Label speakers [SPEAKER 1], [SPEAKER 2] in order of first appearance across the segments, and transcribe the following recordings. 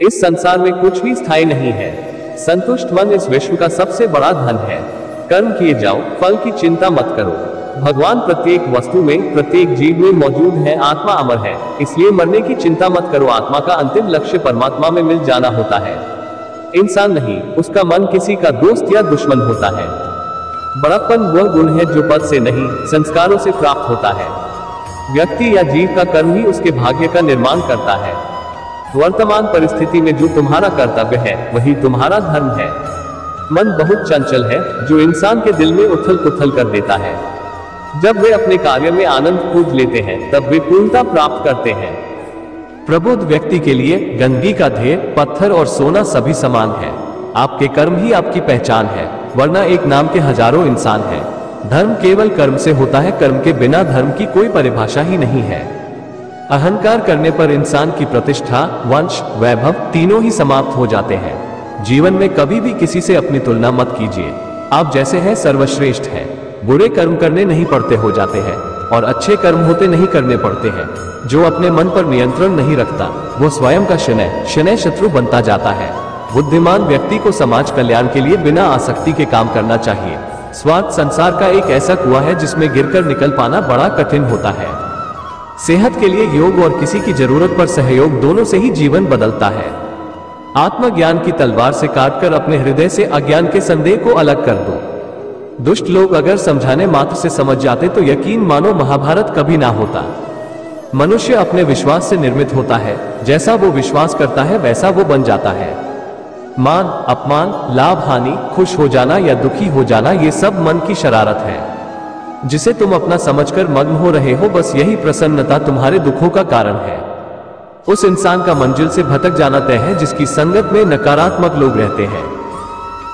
[SPEAKER 1] इस संसार में कुछ भी स्थायी नहीं है। संतुष्ट मन इस विश्व का सबसे बड़ा धन है। कर्म किए जाओ, फल की चिंता मत करो। भगवान प्रत्येक वस्तु में, प्रत्येक जीव में मौजूद है। आत्मा अमर है, इसलिए मरने की चिंता मत करो। आत्मा का अंतिम लक्ष्य परमात्मा में मिल जाना होता है, इंसान नहीं। उसका मन किसी का दोस्त या दुश्मन होता है। बड़प्पन वह गुण है जो पद से नहीं, संस्कारों से प्राप्त होता है। व्यक्ति या जीव का कर्म ही उसके भाग्य का निर्माण करता है। वर्तमान परिस्थिति में जो तुम्हारा कर्तव्य है वही तुम्हारा धर्म है। मन बहुत चंचल है, जो इंसान के दिल में उथल पुथल कर देता है। जब वे अपने कार्य में आनंद खोज लेते हैं तब वे पूर्णता प्राप्त करते हैं।
[SPEAKER 2] प्रबुद्ध व्यक्ति के लिए गंदगी का ढेर, पत्थर और सोना सभी समान है। आपके कर्म ही आपकी पहचान है, वरना एक नाम के हजारों इंसान हैं। धर्म केवल कर्म से होता है, कर्म के बिना धर्म की कोई परिभाषा ही नहीं है। अहंकार करने पर इंसान की प्रतिष्ठा, वंश, वैभव तीनों ही समाप्त हो जाते हैं। जीवन में कभी भी किसी से अपनी तुलना मत कीजिए। आप जैसे हैं सर्वश्रेष्ठ हैं। बुरे कर्म करने नहीं पड़ते हो जाते हैं और अच्छे कर्म होते नहीं करने पड़ते हैं। जो अपने मन पर नियंत्रण नहीं रखता वो स्वयं का शनै शत्रु बनता जाता है। बुद्धिमान व्यक्ति को समाज कल्याण के लिए बिना आसक्ति के काम करना चाहिए। स्वार्थ संसार का एक ऐसा कुआं है जिसमें गिरकर निकल पाना बड़ा कठिन होता है। सेहत के लिए योग और किसी की जरूरत पर सहयोग, दोनों से ही जीवन बदलता है। आत्मज्ञान की तलवार से काटकर अपने हृदय से अज्ञान के संदेह को अलग कर दो। दुष्ट लोग अगर समझाने मात्र से समझ जाते तो यकीन मानो महाभारत कभी ना होता। मनुष्य अपने विश्वास से निर्मित होता है, जैसा वो विश्वास करता है वैसा वो बन जाता है। मान अपमान, लाभ हानि, खुश हो जाना या दुखी हो जाना, ये सब मन की शरारत है जिसे तुम अपना समझकर मग्न हो रहे हो। बस यही प्रसन्नता तुम्हारे दुखों का कारण है। उस इंसान का मंजिल से भटक जाना तय है जिसकी संगत में नकारात्मक लोग रहते हैं।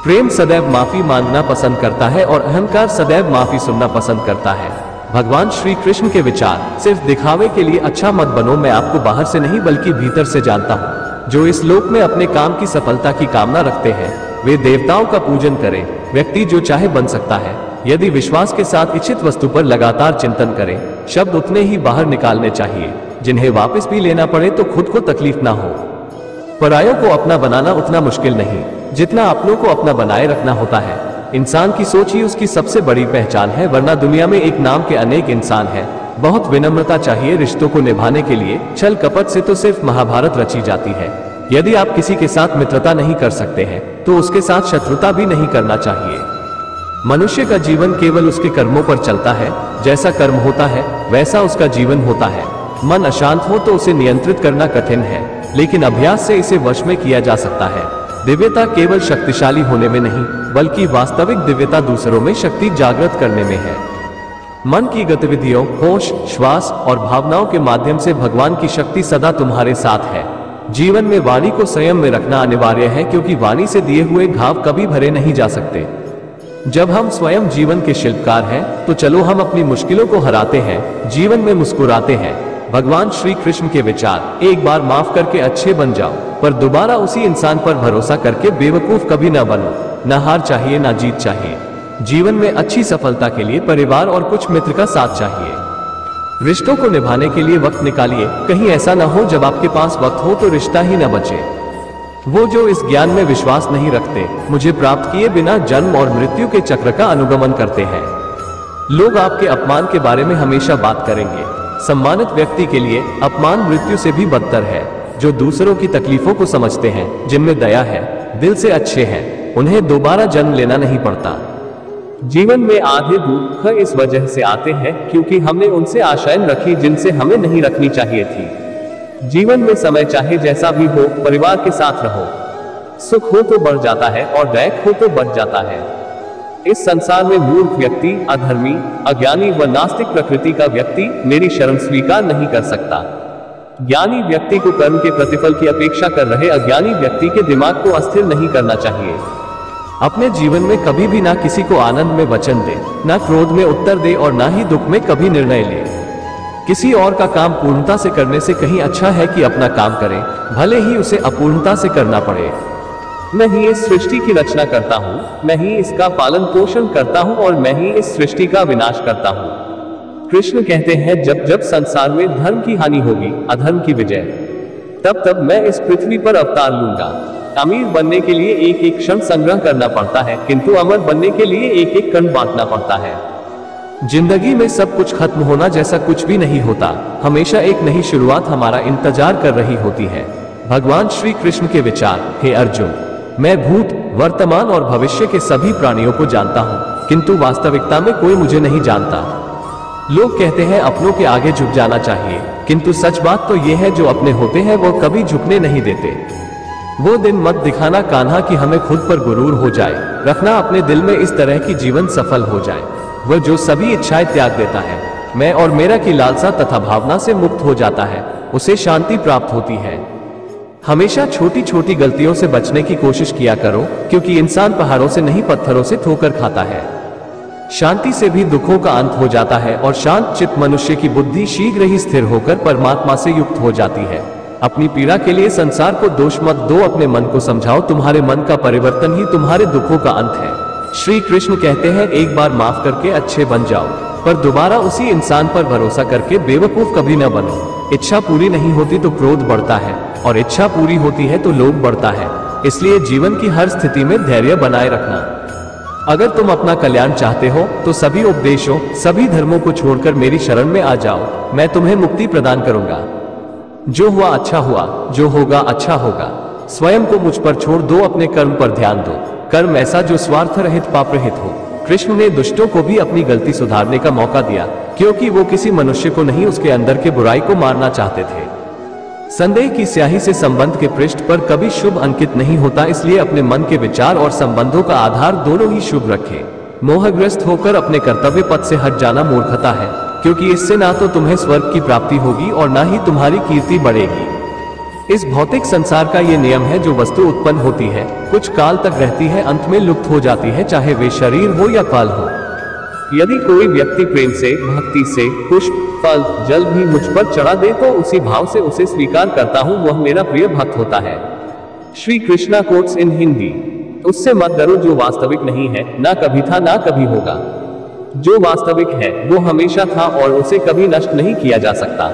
[SPEAKER 2] प्रेम सदैव माफी मांगना पसंद करता है और अहंकार सदैव माफी सुनना पसंद करता है। भगवान श्री कृष्ण के विचार, सिर्फ दिखावे के लिए अच्छा मत बनो, मैं आपको बाहर से नहीं बल्कि भीतर से जानता हूँ। जो इस लोक में अपने काम की सफलता की कामना रखते हैं वे देवताओं का पूजन करें। व्यक्ति जो चाहे बन सकता है यदि विश्वास के साथ इच्छित वस्तु पर लगातार चिंतन करें। शब्द उतने ही बाहर निकालने चाहिए जिन्हें वापस भी लेना पड़े तो खुद को तकलीफ ना हो। परायों को अपना बनाना उतना मुश्किल नहीं जितना अपनों को अपना बनाए रखना होता है। इंसान की सोच ही उसकी सबसे बड़ी पहचान है, वरना दुनिया में एक नाम के अनेक इंसान हैं। बहुत विनम्रता चाहिए रिश्तों को निभाने के लिए। छल कपट से तो सिर्फ महाभारत रची जाती है। यदि आप किसी के साथ मित्रता नहीं कर सकते हैं तो उसके साथ शत्रुता भी नहीं करना चाहिए। मनुष्य का जीवन केवल उसके कर्मों पर चलता है। जैसा कर्म होता है वैसा उसका जीवन होता है। मन अशांत हो तो उसे नियंत्रित करना कठिन है, लेकिन अभ्यास से इसे वश में किया जा सकता है। दिव्यता केवल शक्तिशाली होने में नहीं बल्कि वास्तविक दिव्यता दूसरों में शक्ति जागृत करने में है। मन की गतिविधियों, होश, श्वास और भावनाओं के माध्यम से भगवान की शक्ति सदा तुम्हारे साथ है। जीवन में वाणी को संयम में रखना अनिवार्य है, क्योंकि वाणी से दिए हुए घाव कभी भरे नहीं जा सकते। जब हम स्वयं जीवन के शिल्पकार हैं तो चलो हम अपनी मुश्किलों को हराते हैं, जीवन में मुस्कुराते हैं। भगवान श्री कृष्ण के विचार, एक बार माफ करके अच्छे बन जाओ, पर दोबारा उसी इंसान पर भरोसा करके बेवकूफ कभी ना बनो। न हार चाहिए ना जीत चाहिए। जीवन में अच्छी सफलता के लिए परिवार और कुछ मित्र का साथ चाहिए। रिश्तों को निभाने के लिए वक्त निकालिए। कहीं ऐसा ना हो जब आपके पास वक्त हो तो रिश्ता ही ना बचे। वो जो इस ज्ञान में विश्वास नहीं रखते, मुझे प्राप्त किए बिना जन्म और मृत्यु के चक्र का अनुगमन करते हैं। लोग आपके अपमान के बारे में हमेशा बात करेंगे। सम्मानित व्यक्ति के लिए अपमान मृत्यु से भी बदतर है। जो दूसरों की तकलीफों को समझते हैं, जिनमें दया है, दिल से अच्छे हैं, उन्हें दोबारा जन्म लेना नहीं पड़ता।
[SPEAKER 1] जीवन में आधे दुख इस वजह से आते हैं क्योंकि हमने उनसे आशाएं रखी जिनसे हमें नहीं रखनी चाहिए थी। जीवन में समय चाहे जैसा भी हो, परिवार के साथ रहो। सुख हो तो बढ़ जाता है और दैख हो तो बढ़ जाता है। इस संसार में मूर्ख व्यक्ति, अधर्मी, अज्ञानी व नास्तिक प्रकृति का व्यक्ति मेरी शरण स्वीकार नहीं कर सकता। ज्ञानी व्यक्ति को कर्म के प्रतिफल की अपेक्षा कर रहे अज्ञानी व्यक्ति के दिमाग को अस्थिर नहीं करना चाहिए।
[SPEAKER 2] अपने जीवन में कभी भी ना किसी को आनंद में वचन दे, ना क्रोध में उत्तर दे और ना ही दुख में कभी निर्णय ले। किसी और का काम पूर्णता से करने से कहीं अच्छा है कि अपना काम करें, भले ही उसे अपूर्णता से करना पड़े।
[SPEAKER 1] मैं ही इस सृष्टि की रचना करता हूँ, मैं ही इसका पालन पोषण करता हूँ और मैं ही इस सृष्टि का विनाश करता हूँ। कृष्ण कहते हैं, जब जब संसार में धर्म की हानि होगी, अधर्म की विजय तब तब मैं इस पृथ्वी पर अवतार लूंगा। अमीर बनने के लिए एक एक क्षण संग्रह करना पड़ता है, किंतु अमर बनने के लिए एक एक कण बांटना पड़ता है।
[SPEAKER 2] जिंदगी में सब कुछ खत्म होना जैसा कुछ भी नहीं होता, हमेशा एक नई शुरुआत हमारा इंतजार कर रही होती है। भगवान श्री कृष्ण के विचार। हे अर्जुन, मैं भूत, वर्तमान और भविष्य के सभी प्राणियों को जानता हूँ, किंतु वास्तविकता में कोई मुझे नहीं जानता। लोग कहते हैं अपनों के आगे झुक जाना चाहिए, किंतु सच बात तो यह है जो अपने होते हैं वो कभी झुकने नहीं देते। वो दिन मत दिखाना कान्हा कि हमें खुद पर गुरूर हो जाए, रखना अपने दिल में इस तरह की जीवन सफल हो जाए। वह जो सभी इच्छाएं त्याग देता है, मैं और मेरा की लालसा तथा भावना से मुक्त हो जाता है, उसे शांति प्राप्त होती है। हमेशा छोटी छोटी गलतियों से बचने की कोशिश किया करो, क्योंकि इंसान पहाड़ों से नहीं पत्थरों से ठोकर खाता है। शांति से भी दुखों का अंत हो जाता है और शांत चित्त मनुष्य की बुद्धि शीघ्र ही स्थिर होकर परमात्मा से युक्त हो जाती है। अपनी पीड़ा के लिए संसार को दोष मत दो, अपने मन को समझाओ, तुम्हारे मन का परिवर्तन ही तुम्हारे दुखों का अंत है। श्री कृष्ण कहते हैं एक बार माफ करके अच्छे बन जाओ, पर दोबारा उसी इंसान पर भरोसा करके बेवकूफ कभी न बनो। इच्छा पूरी नहीं होती तो क्रोध बढ़ता है, और इच्छा पूरी होती है तो लोभ बढ़ता है। इसलिए जीवन की हर स्थिति में धैर्य बनाए रखना। अगर तुम अपना कल्याण चाहते हो तो सभी उपदेशों, सभी धर्मों को छोड़कर मेरी शरण में आ जाओ, मैं तुम्हें मुक्ति प्रदान करूंगा। जो हुआ अच्छा हुआ, जो होगा अच्छा होगा। स्वयं को मुझ पर छोड़ दो, अपने कर्म पर ध्यान दो। कर्म ऐसा जो स्वार्थ रहित पाप रहित हो। कृष्ण ने दुष्टों को भी अपनी गलती सुधारने का मौका दिया, क्योंकि वो किसी मनुष्य को नहीं उसके अंदर के बुराई को मारना चाहते थे। संदेह की स्याही से संबंध के पृष्ठ पर कभी शुभ अंकित नहीं होता, इसलिए अपने मन के विचार और संबंधों का आधार दोनों ही शुभ रखें। मोहग्रस्त होकर अपने कर्तव्य पथ से हट जाना मूर्खता है, क्योंकि इससे ना तो तुम्हें स्वर्ग की प्राप्ति होगी और ना ही तुम्हारी कीर्ति बढ़ेगी। इस भौतिक संसार का ये नियम है, जो वस्तु उत्पन्न होती है कुछ काल तक रहती है, अंत में लुप्त हो जाती है, चाहे वे शरीर हो या काल हो।
[SPEAKER 1] यदि कोई व्यक्ति प्रेम से, भक्ति से पुष्प, फल, जल भी मुझ पर चढ़ा दे तो उसी भाव से उसे स्वीकार करता हूँ, वह मेरा प्रिय भक्त होता है। Shri Krishna quotes in Hindi. उससे मत डरो जो वास्तविक नहीं है, ना कभी था ना कभी होगा। जो वास्तविक है वो हमेशा था और उसे कभी नष्ट नहीं किया जा सकता।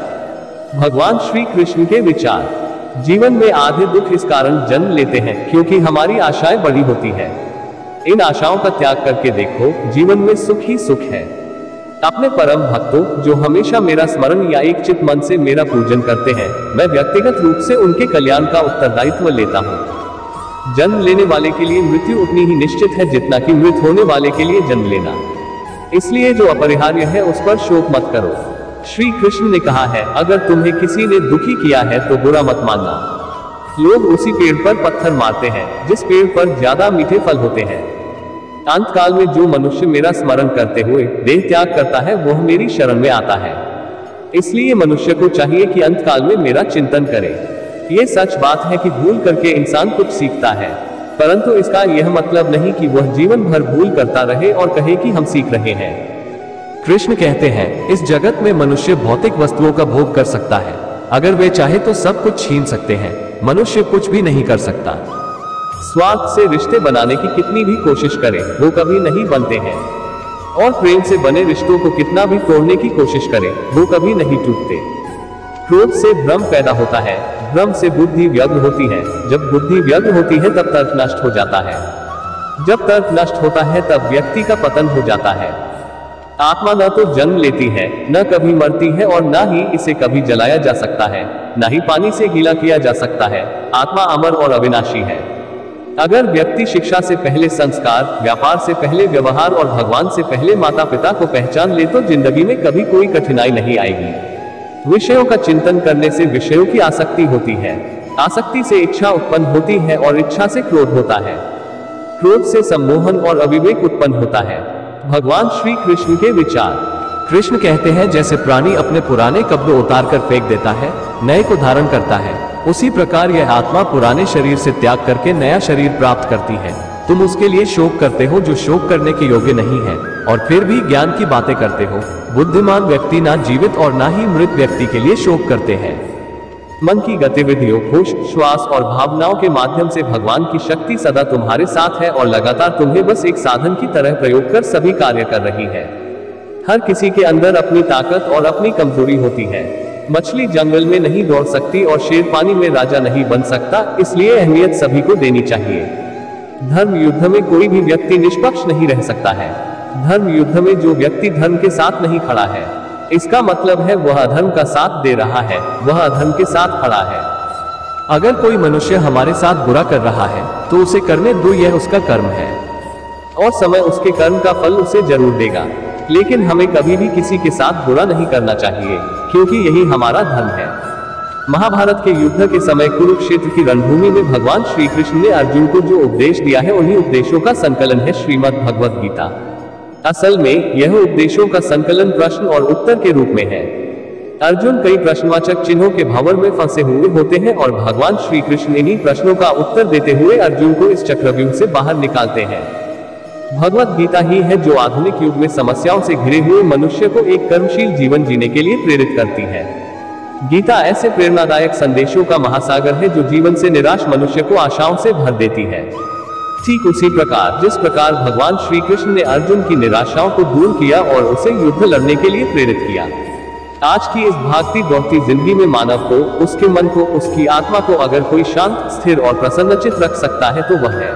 [SPEAKER 1] भगवान श्री कृष्ण के विचार। जीवन में आधे दुख इस कारण जन्म लेते हैं क्योंकि हमारी आशाएं बड़ी होती है। इन आशाओं का त्याग करके देखो, जीवन में सुख ही सुख है। अपने परम भक्तों जो हमेशा मेरा स्मरण या एक चित मन से मेरा पूजन करते हैं, मैं व्यक्तिगत रूप से उनके कल्याण का उत्तरदायित्व लेता हूँ। जन्म लेने वाले के लिए मृत्यु उतनी ही निश्चित है जितना कि मृत होने वाले के लिए जन्म लेना। इसलिए जो अपरिहार्य है उस पर शोक मत करो। श्री कृष्ण ने कहा है, अगर तुम्हें किसी ने दुखी किया है तो बुरा मत मानना। लोग उसी पेड़ पर पत्थर मारते हैं जिस पेड़ पर ज्यादा मीठे फल होते हैं। अंत काल में जो मनुष्य मेरा स्मरण करते हुए देह त्याग करता है वह मेरी शरण में आता है। इसलिए मनुष्य को चाहिए कि अंत काल में मेरा चिंतन करे। ये सच बात है कि भूल करके इंसान कुछ सीखता है, परंतु इसका यह मतलब नहीं कि वह जीवन भर भूल करता रहे और कहे कि हम सीख रहे हैं।
[SPEAKER 2] कृष्ण कहते हैं, इस जगत में मनुष्य भौतिक वस्तुओं का भोग कर सकता है, अगर वे चाहे तो सब कुछ छीन सकते हैं, मनुष्य कुछ भी नहीं कर सकता।
[SPEAKER 1] स्वार्थ से रिश्ते बनाने की कितनी भी कोशिश करें वो कभी नहीं बनते हैं, और प्रेम से बने रिश्तों को कितना भी तोड़ने की कोशिश करें वो कभी नहीं टूटते। क्रोध से भ्रम पैदा होता है, भ्रम से बुद्धि व्यग्र होती है, जब बुद्धि व्यग्र होती है तब तर्क नष्ट हो जाता है, जब तर्क नष्ट होता है तब व्यक्ति का पतन हो जाता है। आत्मा न तो जन्म लेती है, न कभी मरती है और न ही इसे कभी जलाया जा सकता है, न ही पानी से गीला किया जा सकता है। आत्मा अमर और अविनाशी है। अगर व्यक्ति शिक्षा से पहले संस्कार, व्यापार से पहले व्यवहार और भगवान से पहले माता पिता को पहचान ले तो जिंदगी में कभी कोई कठिनाई नहीं आएगी। विषयों का चिंतन करने से विषयों की आसक्ति होती है, आसक्ति से इच्छा उत्पन्न होती है और इच्छा से क्रोध होता है, क्रोध से सम्मोहन और अविवेक उत्पन्न होता है। भगवान श्री कृष्ण के विचार।
[SPEAKER 2] कृष्ण कहते हैं, जैसे प्राणी अपने पुराने कपड़े उतार कर फेंक देता है, नए को धारण करता है, उसी प्रकार यह आत्मा पुराने शरीर से त्याग करके नया शरीर प्राप्त करती है। तुम उसके लिए शोक करते हो जो शोक करने के योग्य नहीं है, और फिर भी ज्ञान की बातें करते हो। बुद्धिमान व्यक्ति ना जीवित और ना ही मृत व्यक्ति के लिए शोक करते हैं।
[SPEAKER 1] मन की गतिविधियों, होश, श्वास और भावनाओं के माध्यम से भगवान की शक्ति सदा तुम्हारे साथ है और लगातार तुम्हें बस एक साधन की तरह प्रयोग कर सभी कार्य कर रही है। हर किसी के अंदर अपनी ताकत और अपनी कमजोरी होती है। मछली जंगल में नहीं दौड़ सकती और शेर पानी में राजा नहीं बन सकता, इसलिए अहमियत सभी को देनी चाहिए। धर्म युद्ध में कोई भी व्यक्ति निष्पक्ष नहीं रह सकता है। धर्म युद्ध में जो व्यक्ति धर्म के साथ नहीं खड़ा है, इसका मतलब है वह अधर्म का साथ दे रहा है, वह अधर्म के साथ खड़ा है।
[SPEAKER 2] अगर कोई मनुष्य हमारे साथ बुरा कर रहा है तो उसे करने दो, यह उसका कर्म है
[SPEAKER 1] और समय उसके कर्म का फल उसे जरूर देगा। लेकिन हमें कभी भी किसी के साथ बुरा नहीं करना चाहिए, क्योंकि यही हमारा धर्म है। महाभारत के युद्ध के समय कुरुक्षेत्र की रणभूमि में भगवान श्री कृष्ण ने अर्जुन को जो उपदेश दिया है, उन्हीं उपदेशों का संकलन है श्रीमद् भगवद गीता। असल में यह उपदेशों का संकलन प्रश्न और उत्तर के रूप में है। अर्जुन कई प्रश्नवाचक चिन्हों के भंवर में फंसे हुए होते हैं और भगवान श्री कृष्ण इन्हीं प्रश्नों का उत्तर देते हुए अर्जुन को इस चक्रव्यूह से बाहर निकालते हैं। भगवद गीता ही है जो आधुनिक युग में समस्याओं से घिरे हुए मनुष्य को एक कर्मशील जीवन जीने के लिए प्रेरित करती है। गीता ऐसे प्रेरणादायक संदेशों का महासागर है जो जीवन से निराश मनुष्य को आशाओं से भर देती है। ठीक उसी प्रकार जिस प्रकार भगवान श्री कृष्ण ने अर्जुन की निराशाओं को दूर किया और उसे युद्ध लड़ने के लिए प्रेरित किया। आज की इस भागती दौड़ती जिंदगी में मानव को, उसके मन को, उसकी आत्मा को अगर कोई शांत, स्थिर और प्रसन्नचित रख सकता है तो वह है